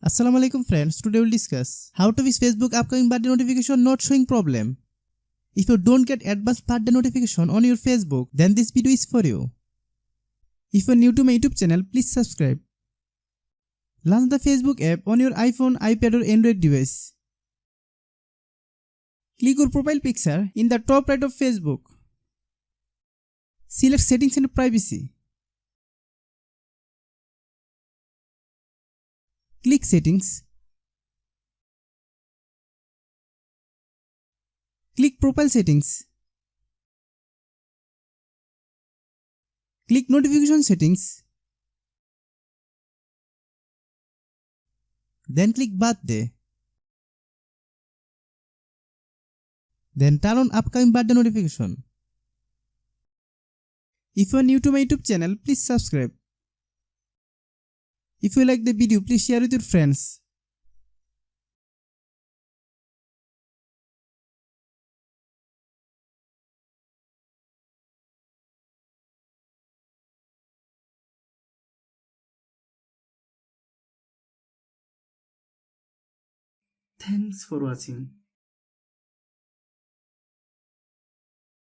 Assalamualaikum friends, today we'll discuss how to fix Facebook upcoming birthday notification not showing problem. If you don't get advanced birthday notification on your Facebook, then this video is for you. If you are new to my YouTube channel, please subscribe. Launch the Facebook app on your iPhone, iPad or Android device. Click your profile picture in the top right of Facebook. Select Settings and Privacy. Click Settings. Click Profile Settings. Click Notification Settings. Then click Birthday. Then turn on upcoming birthday notification. If you are new to my YouTube channel, please subscribe. If you like the video, please share with your friends. Thanks for watching.